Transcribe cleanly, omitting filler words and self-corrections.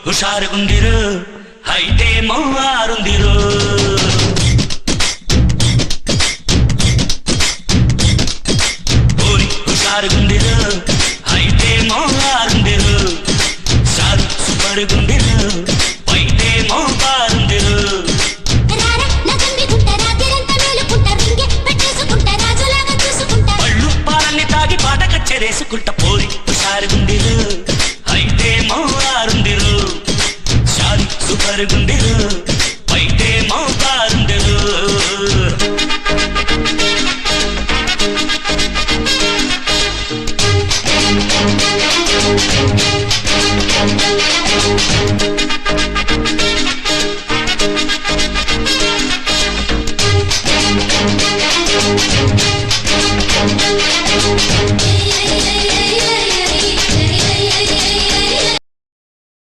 ಹುಷಾರುಗುಂದಿರು ಹೈಟೇ ಮೌವಾರುಂದಿರು ಓರಿ ಹುಷಾರುಗುಂದಿರು ಹೈಟೇ ಮೌವಾರುಂದಿರು ಸಾರು ಸುಪರುಗುಂದಿರು ಹೈಟೇ ಮೌವಾರುಂದಿರು పళ్ళు పాలన్ని తాగి పాట కచ్చేరేసుకుంట పోరి హుషారుగుందిరు అయితే మౌవారుందిరు షారు సూపరుగుందిరు